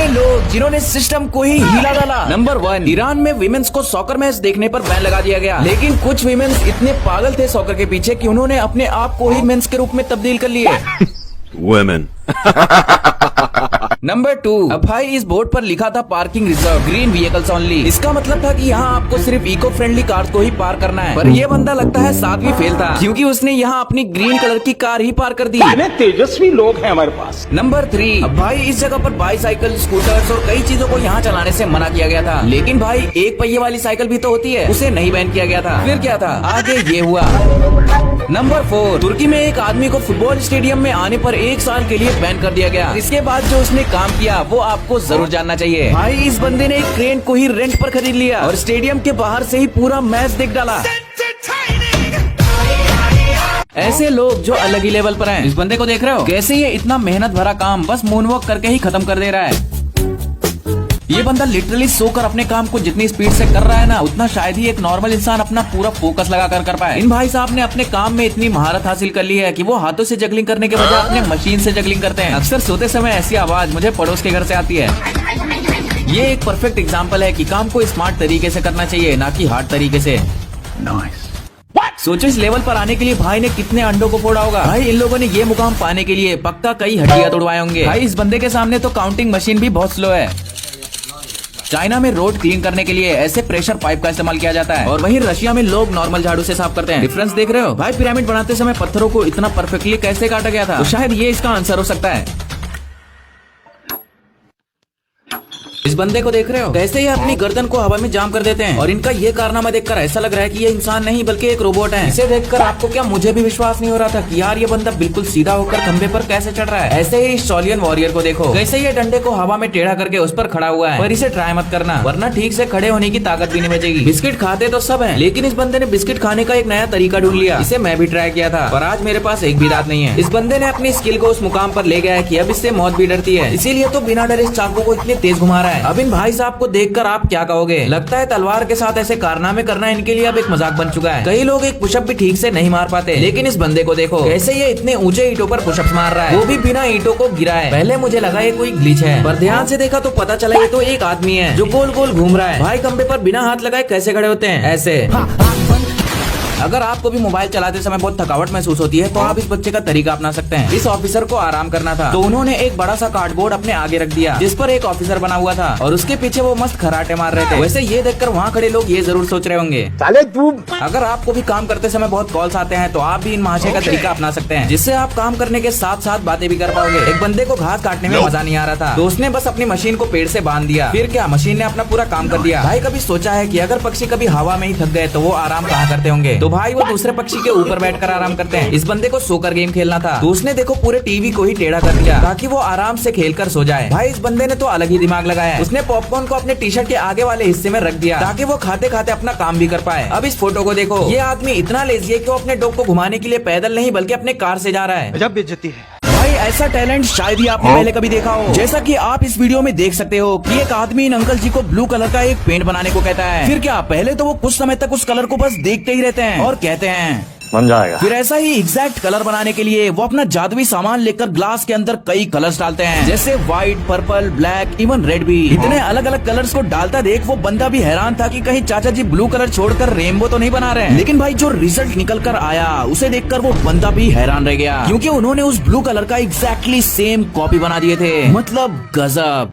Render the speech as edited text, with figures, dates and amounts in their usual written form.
ऐसे लोग जिन्होंने सिस्टम को ही हिला डाला। नंबर 1, ईरान में विमेंस को सॉकर मैच देखने पर बैन लगा दिया गया, लेकिन कुछ विमेंस इतने पागल थे सॉकर के पीछे कि उन्होंने अपने आप को ही मेंस के रूप में तब्दील कर लिए। Women. नंबर 2, अब भाई इस बोर्ड पर लिखा था parking reserve green vehicles only. इसका मतलब था कि यहाँ आपको सिर्फ इको फ्रेंडली कार को ही पार करना है। पर ये बंदा लगता है सातवीं फेल था, क्योंकि उसने यहाँ अपनी ग्रीन कलर की कार ही पार कर दी। तेजस्वी लोग हैं हमारे पास। नंबर 3, अब भाई इस जगह पर बाईसाइकिल, स्कूटर्स और कई चीजों को यहाँ चलाने से मना किया गया था, लेकिन भाई एक पहिए वाली साइकिल भी तो होती है, उसे नहीं बैन किया गया था। फिर क्या था, आगे ये हुआ। नंबर 4, तुर्की में एक आदमी को फुटबॉल स्टेडियम में आने पर 1 साल के लिए बैन कर दिया गया। इसके बाद जो उसने काम किया वो आपको जरूर जानना चाहिए। भाई इस बंदे ने एक क्रेन को ही रेंट पर खरीद लिया और स्टेडियम के बाहर से ही पूरा मैच देख डाला। ऐसे लोग जो अलग ही लेवल पर हैं। इस बंदे को देख रहे हो, कैसे ये इतना मेहनत भरा काम बस मूनवॉक करके ही खत्म कर दे रहा है। ये बंदा लिटरली सोकर अपने काम को जितनी स्पीड से कर रहा है ना, उतना शायद ही एक नॉर्मल इंसान अपना पूरा फोकस लगा कर पाए। इन भाई साहब ने अपने काम में इतनी महारत हासिल कर ली है कि वो हाथों से जगलिंग करने के बजाय अपने मशीन से जगलिंग करते हैं। अक्सर सोते समय ऐसी आवाज मुझे पड़ोस के घर से आती है। ये एक परफेक्ट एग्जाम्पल है कि काम को स्मार्ट तरीके से करना चाहिए, ना कि हार्ड तरीके से। सोचो इस लेवल पर आने के लिए भाई ने कितने अंडों को फोड़ा होगा। भाई इन लोगों ने ये मुकाम पाने के लिए पक्का कई हड्डियां तोड़वाए होंगे। भाई इस बंदे के सामने तो काउंटिंग मशीन भी बहुत स्लो है। चाइना में रोड क्लीन करने के लिए ऐसे प्रेशर पाइप का इस्तेमाल किया जाता है, और वहीं रशिया में लोग नॉर्मल झाड़ू से साफ करते हैं। डिफरेंस देख रहे हो? भाई पिरामिड बनाते समय पत्थरों को इतना परफेक्टली कैसे काटा गया था, तो शायद ये इसका आंसर हो सकता है। इस बंदे को देख रहे हो, कैसे ये अपनी गर्दन को हवा में जाम कर देते हैं, और इनका ये कारनामा देखकर ऐसा लग रहा है कि ये इंसान नहीं बल्कि एक रोबोट है। इसे देखकर आपको क्या, मुझे भी विश्वास नहीं हो रहा था कि यार ये बंदा बिल्कुल सीधा होकर खंबे पर कैसे चढ़ रहा है। ऐसे ही इस सोलियन वॉरियर को देखो, कैसे ये डंडे को हवा में टेढ़ा करके उस पर खड़ा हुआ है। पर इसे ट्राई मत करना, वरना ठीक से खड़े होने की ताकत भी नहीं बचेगी। बिस्किट खाते तो सब है, लेकिन इस बंदे ने बिस्किट खाने का एक नया तरीका ढूंढ लिया। इसे मैं भी ट्राई किया था, पर आज मेरे पास एक भी दांत नहीं है। इस बंदे ने अपनी स्किल को उस मुकाम पर ले गया है कि अब इससे मौत भी डरती है, इसीलिए तो बिना डरे इस चाकू को इतने तेज घुमा रहा है। अब इन भाई साहब को देखकर आप क्या कहोगे? लगता है तलवार के साथ ऐसे कारनामे करना इनके लिए अब एक मजाक बन चुका है। कई लोग एक पुशअप भी ठीक से नहीं मार पाते, लेकिन इस बंदे को देखो, कैसे ये इतने ऊंचे ईंटों पर पुशअप्स मार रहा है, वो भी बिना ईंटों को गिरा है। पहले मुझे लगा ये कोई ग्लिच है, पर ध्यान से देखा तो पता चला ये तो एक आदमी है जो गोल गोल घूम रहा है। भाई खंबे पर बिना हाथ लगाए कैसे खड़े होते हैं ऐसे। अगर आपको भी मोबाइल चलाते समय बहुत थकावट महसूस होती है, तो आप इस बच्चे का तरीका अपना सकते हैं। इस ऑफिसर को आराम करना था, तो उन्होंने एक बड़ा सा कार्डबोर्ड अपने आगे रख दिया, जिस पर एक ऑफिसर बना हुआ था, और उसके पीछे वो मस्त खराटे मार रहे थे। वैसे ये देखकर वहाँ खड़े लोग ये जरूर सोच रहे होंगे, साले तू। अगर आपको भी काम करते समय बहुत कॉल्स आते हैं, तो आप भी इन महाशय का तरीका अपना सकते हैं, जिससे आप काम करने के साथ साथ बातें भी कर पाओगे। एक बंदे को घास काटने में मजा नहीं आ रहा था, तो उसने बस अपनी मशीन को पेड़ से बांध दिया। फिर क्या, मशीन ने अपना पूरा काम कर दिया। भाई कभी सोचा है कि अगर पक्षी कभी हवा में ही थक गए तो वो आराम कहाँ करते होंगे? तो भाई वो दूसरे पक्षी के ऊपर बैठकर आराम करते हैं। इस बंदे को सोकर गेम खेलना था, तो उसने देखो पूरे टीवी को ही टेढ़ा कर दिया ताकि वो आराम से खेलकर सो जाए। भाई इस बंदे ने तो अलग ही दिमाग लगाया है। उसने पॉपकॉर्न को अपने टी शर्ट के आगे वाले हिस्से में रख दिया ताकि वो खाते खाते अपना काम भी कर पाए। अब इस फोटो को देखो, ये आदमी इतना लेजी है कि वो अपने डॉग को घुमाने के लिए पैदल नहीं बल्कि अपने कार से जा रहा है। गजब बेइज्जती है। भाई ऐसा टैलेंट शायद ही आपने पहले कभी देखा हो। जैसा कि आप इस वीडियो में देख सकते हो कि एक आदमी इन अंकल जी को ब्लू कलर का एक पेंट बनाने को कहता है। फिर क्या, पहले तो वो कुछ समय तक उस कलर को बस देखते ही रहते हैं और कहते हैं बन जाएगा। फिर ऐसा ही एग्जैक्ट कलर बनाने के लिए वो अपना जादुई सामान लेकर ग्लास के अंदर कई कलर्स डालते हैं, जैसे white, purple, black, even red भी। इतने अलग अलग कलर्स को डालता देख वो बंदा भी हैरान था कि कहीं चाचा जी ब्लू कलर छोड़कर रेनबो तो नहीं बना रहे हैं। लेकिन भाई जो रिजल्ट निकल कर आया उसे देखकर वो बंदा भी हैरान रह गया, क्योंकि उन्होंने उस ब्लू कलर का एग्जैक्टली सेम कॉपी बना दिए थे। मतलब गजब।